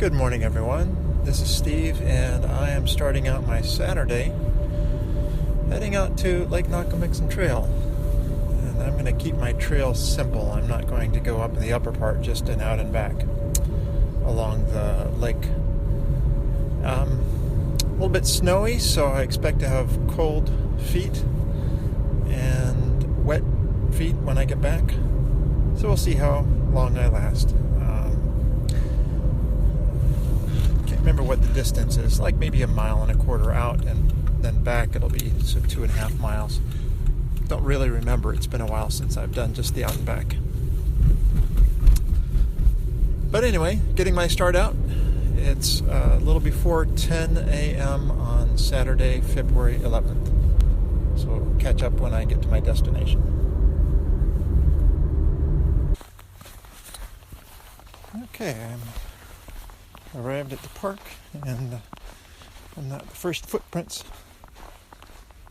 Good morning, everyone. This is Steve, and I am starting out my Saturday heading out to Lake Nakamixon Trail. And I'm going to keep my trail simple. I'm not going to go up in the upper part, just an out and back along the lake. A little bit snowy, so I expect to have cold feet and wet feet when I get back. So we'll see how long I last. Remember what the distance is, like maybe 1.25 miles out, and then back it'll be 2.5 miles. Don't really remember, it's been a while since I've done just the out and back. But anyway, getting my start out. It's a little before 10 a.m. on Saturday, February 11th. So catch up when I get to my destination. Okay, I'm arrived at the park, and I'm not the first footprints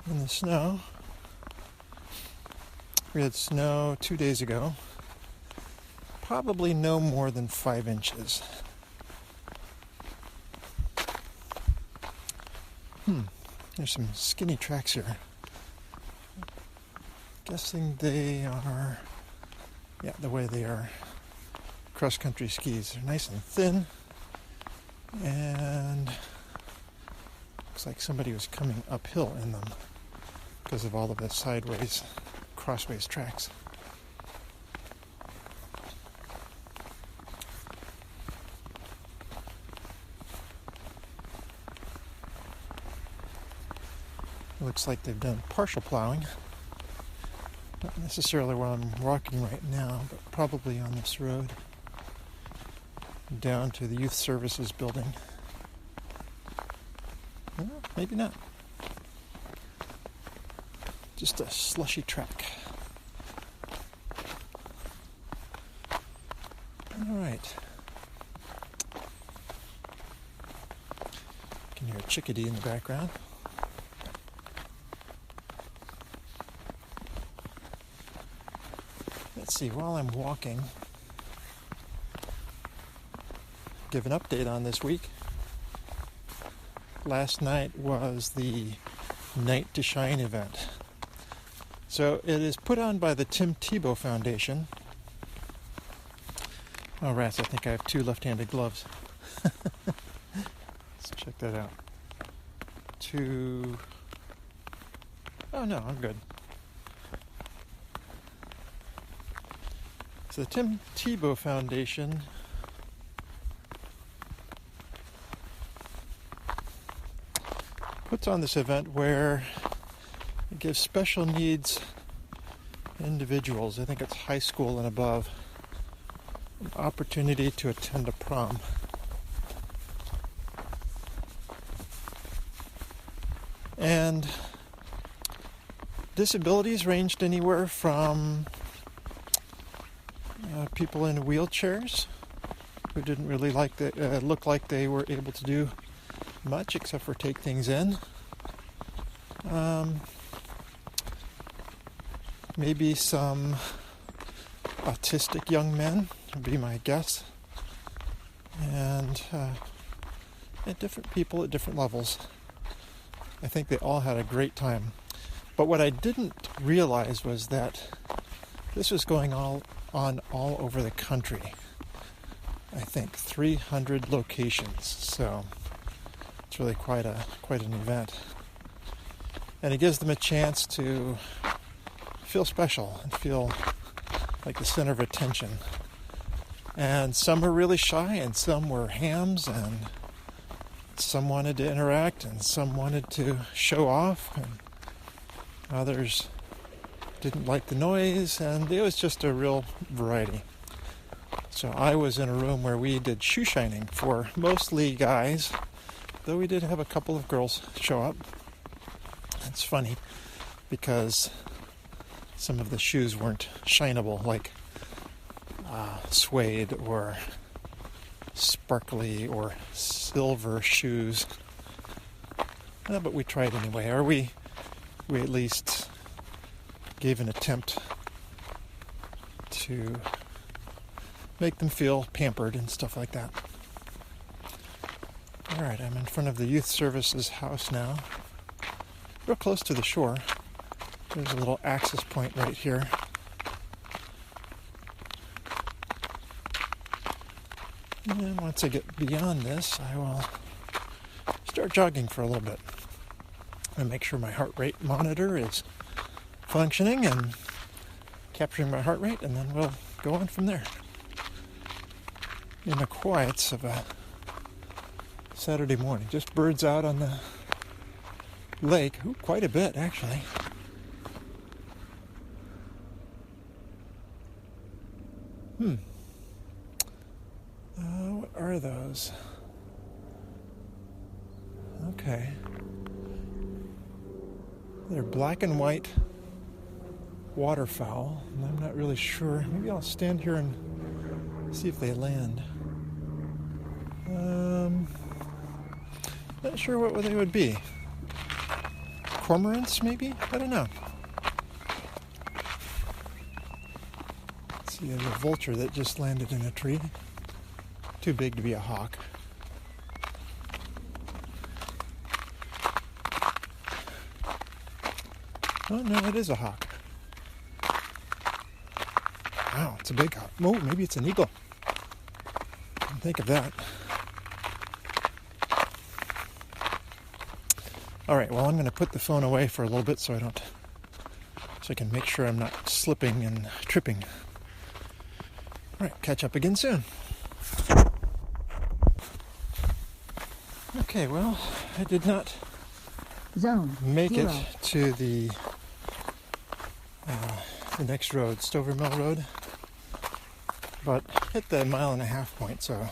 in the snow. We had snow 2 days ago, probably no more than 5 inches. There's some skinny tracks here. Guessing they are, the way they are cross-country skis. They're nice and thin. And looks like somebody was coming uphill in them because of all of the sideways, crossways tracks. It looks like they've done partial plowing. Not necessarily where I'm walking right now, but probably on this road down to the Youth Services building. Well, maybe not. Just a slushy track. All right. Can hear a chickadee in the background. Let's see, while I'm walking, give an update on this week. Last night was the Night to Shine event. So it is put on by the Tim Tebow Foundation. Oh, rats, I think I have 2 left-handed gloves. Let's check that out. Oh no, I'm good. So the Tim Tebow Foundation puts on this event where it gives special needs individuals, I think it's high school and above, an opportunity to attend a prom. And disabilities ranged anywhere from people in wheelchairs who didn't really look like they were able to do much except for take things in. Maybe some autistic young men would be my guess. And different people at different levels. I think they all had a great time. But what I didn't realize was that this was going on all over the country. I think 300 locations. So it's really quite an event. And it gives them a chance to feel special and feel like the center of attention. And some are really shy, and some were hams, and some wanted to interact, and some wanted to show off, and others didn't like the noise, and it was just a real variety. So I was in a room where we did shoe shining for mostly guys, though we did have a couple of girls show up. It's funny because some of the shoes weren't shinable, like suede or sparkly or silver shoes. But we tried anyway, or we at least gave an attempt to make them feel pampered and stuff like that. Alright, I'm in front of the youth services house now. Real close to the shore. There's a little access point right here. And then once I get beyond this, I will start jogging for a little bit. And make sure my heart rate monitor is functioning and capturing my heart rate, and then we'll go on from there. In the quiets of a Saturday morning. Just birds out on the lake. Ooh, quite a bit, actually. What are those? Okay. They're black and white waterfowl, and I'm not really sure. Maybe I'll stand here and see if they land. Not sure what they would be. Cormorants, maybe? I don't know. Let's see, there's a vulture that just landed in a tree. Too big to be a hawk. Oh, no, it is a hawk. Wow, it's a big hawk. Oh, maybe it's an eagle. Didn't think of that. All right, well, I'm going to put the phone away for a little bit so I can make sure I'm not slipping and tripping. All right, catch up again soon. Okay, well, I did not make it to the next road, Stover Mill Road, but hit the 1.5 point, so a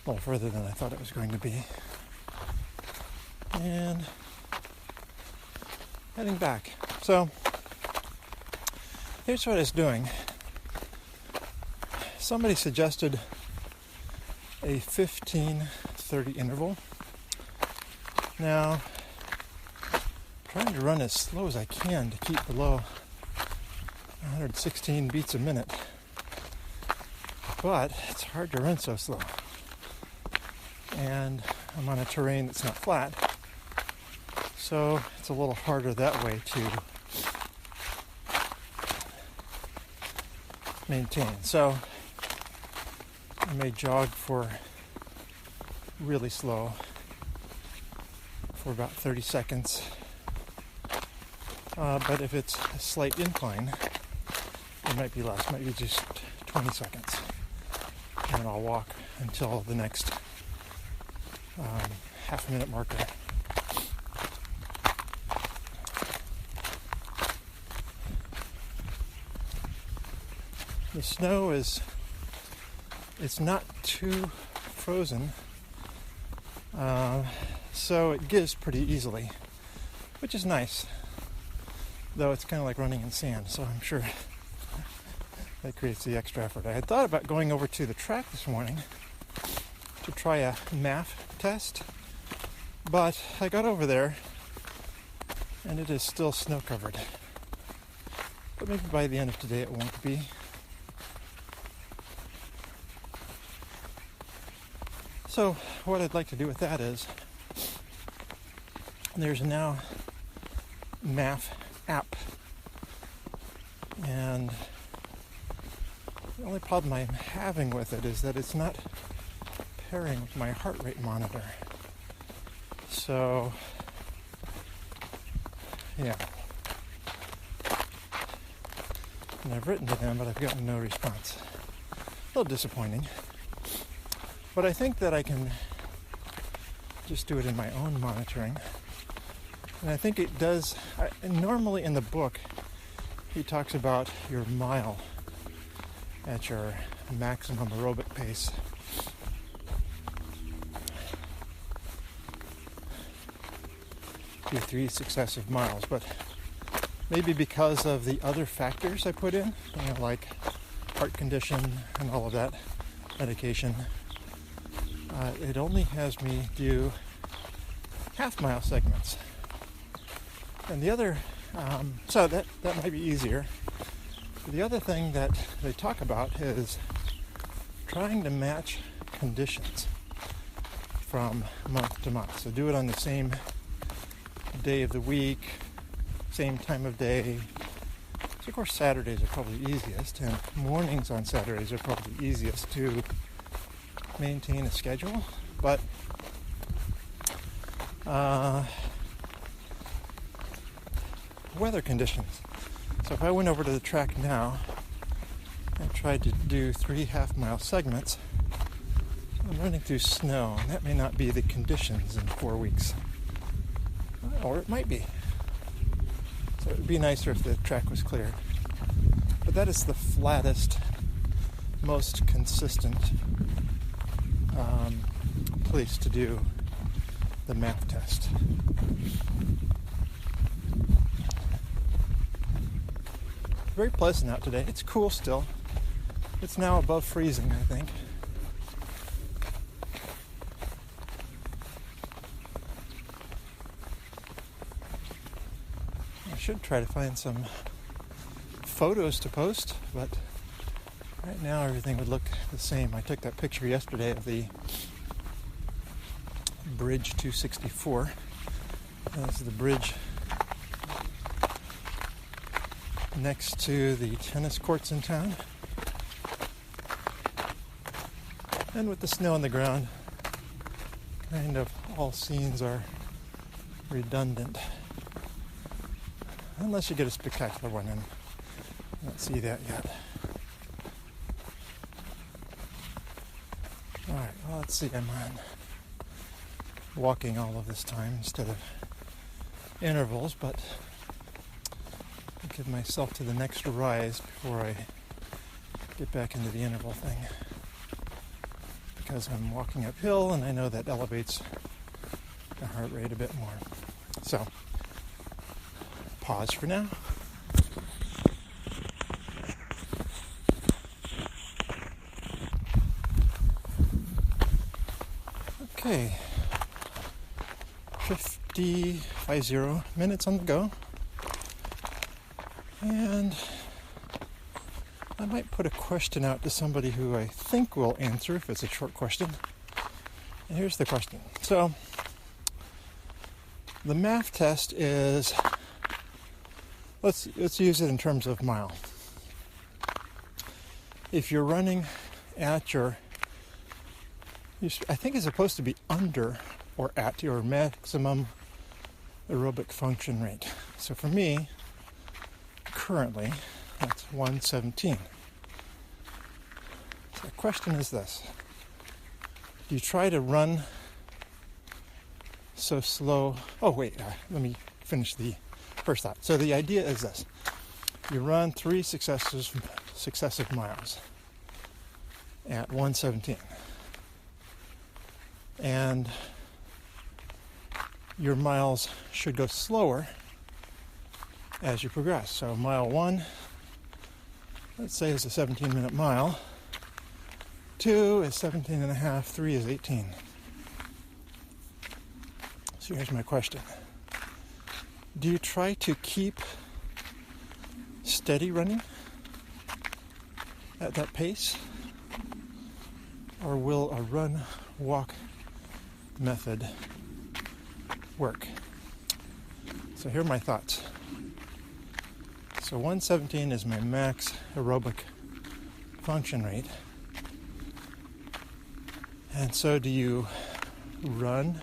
little further than I thought it was going to be. And heading back. So here's what I was doing. Somebody suggested a 15-30 interval. Now, I'm trying to run as slow as I can to keep below 116 beats a minute. But it's hard to run so slow. And I'm on a terrain that's not flat. So it's a little harder that way to maintain. So I may jog for really slow for about 30 seconds. But if it's a slight incline, it might be less, might be just 20 seconds. And then I'll walk until the next half-minute marker. The snow it's not too frozen, so it gives pretty easily, which is nice, though it's kind of like running in sand, so I'm sure that creates the extra effort. I had thought about going over to the track this morning to try a MAF test, but I got over there and it is still snow covered, but maybe by the end of today it won't be. So what I'd like to do with that is, there's now MAF app, and the only problem I'm having with it is that it's not pairing with my heart rate monitor. So, yeah. And I've written to them, but I've gotten no response. A little disappointing. But I think that I can just do it in my own monitoring. And I think it does. Normally in the book, he talks about your mile at your maximum aerobic pace. Do 3 successive miles, but maybe because of the other factors I put in, like heart condition and all of that, medication, it only has me do half-mile segments. And the other, so that might be easier. The other thing that they talk about is trying to match conditions. from month to month. So do it on the same day of the week, same time of day. So of course Saturdays are probably easiest, and mornings on Saturdays are probably easiest to maintain a schedule. But weather conditions. So if I went over to the track now and tried to do 3 half-mile segments, I'm running through snow, and that may not be the conditions in 4 weeks. Or it might be. So it would be nicer if the track was clear. But that is the flattest, most consistent place to do the math test. Very pleasant out today. It's cool still. It's now above freezing, I think. I should try to find some photos to post, but right now everything would look the same. I took that picture yesterday of the Bridge 264. This is the bridge next to the tennis courts in town. And with the snow on the ground, kind of all scenes are redundant. Unless you get a spectacular one, and I don't see that yet. Alright, well, let's see. I'm on walking all of this time instead of intervals, but I'll give myself to the next rise before I get back into the interval thing. Because I'm walking uphill, and I know that elevates the heart rate a bit more. So, pause for now. Okay, 50 minutes on the go, and I might put a question out to somebody who I think will answer if it's a short question. And here's the question. So, the math test is, let's use it in terms of mile. If you're running at your, I think it's supposed to be under or at your maximum aerobic function rate. So for me, currently, that's 117. So the question is this. Do you try to run so slow? Oh, wait, let me finish the first thought. So the idea is this. You run 3 successive miles at 117. And your miles should go slower as you progress. So mile 1, let's say, is a 17-minute mile. 2 is 17 and a half. 3 is 18. So here's my question. Do you try to keep steady running at that pace? Or will a run-walk method work? So here are my thoughts. So 117 is my max aerobic function rate. And so do you run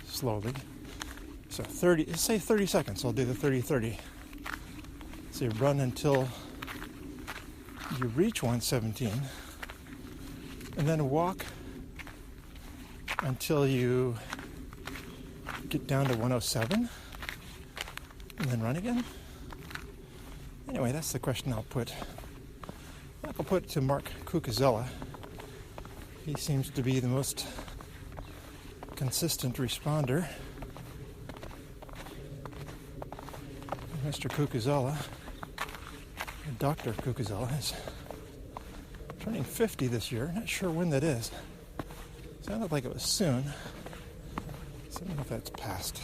slowly? So 30, let's say 30 seconds. I'll do the 30-30. So you run until you reach 117, and then walk until you get down to 107, and then run again. Anyway, that's the question I'll put. I'll put it to Mark Cucuzella. He seems to be the most consistent responder. Mr. Cucuzella, Dr. Cucuzella, is turning 50 this year. Not sure when that is. Sounded like it was soon. So I don't know if that's past.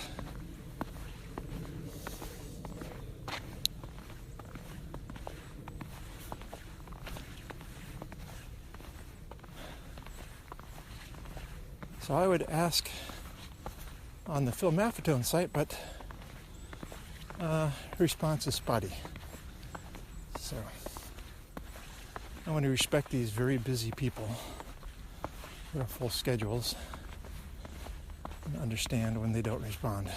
So I would ask on the Phil Maffetone site, but response is spotty. So I want to respect these very busy people who have full schedules and understand when they don't respond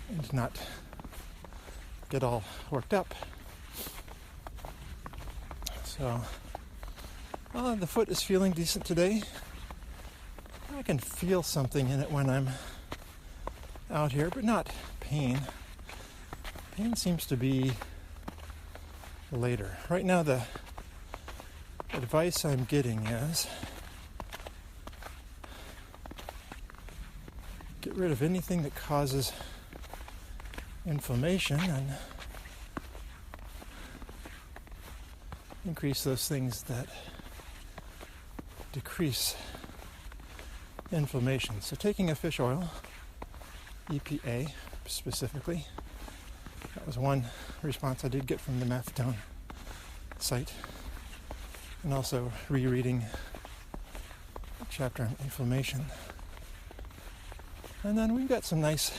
and not get all worked up. So the foot is feeling decent today. I can feel something in it when I'm out here, but not pain. Pain seems to be later. Right now, the advice I'm getting is get rid of anything that causes inflammation and increase those things that decrease inflammation. So taking a fish oil, EPA specifically, that was one response I did get from the Maffetone site. And also rereading a chapter on inflammation. And then we've got some nice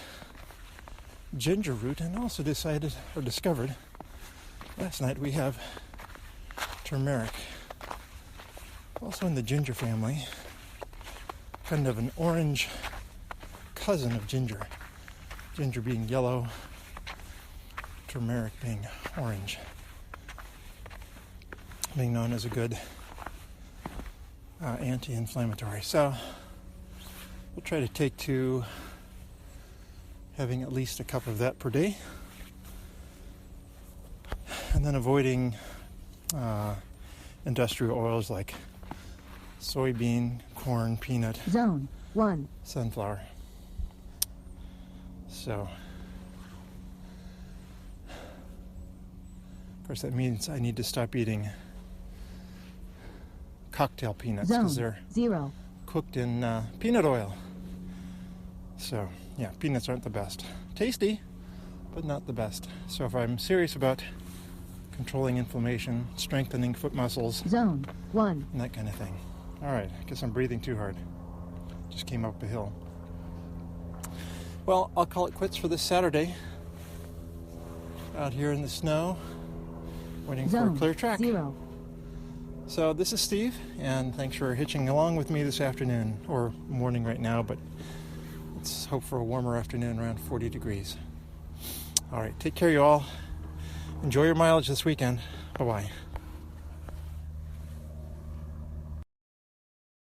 ginger root, and also discovered last night we have turmeric, also in the ginger family, kind of an orange cousin of ginger. Ginger being yellow, turmeric being orange, being known as a good anti-inflammatory. So we'll try to take to having at least a cup of that per day, and then avoiding industrial oils like soybean, corn, peanut, Zone 1, sunflower. So, of course, that means I need to stop eating cocktail peanuts because they're 0 cooked in peanut oil. So, yeah, peanuts aren't the best. Tasty, but not the best. So if I'm serious about controlling inflammation, strengthening foot muscles, Zone 1, and that kind of thing. All right, I guess I'm breathing too hard. Just came up a hill. Well, I'll call it quits for this Saturday. Out here in the snow, waiting for a clear track. 0. So this is Steve, and thanks for hitching along with me this afternoon, or morning right now, but let's hope for a warmer afternoon around 40 degrees. All right, take care, you all. Enjoy your mileage this weekend. Bye-bye.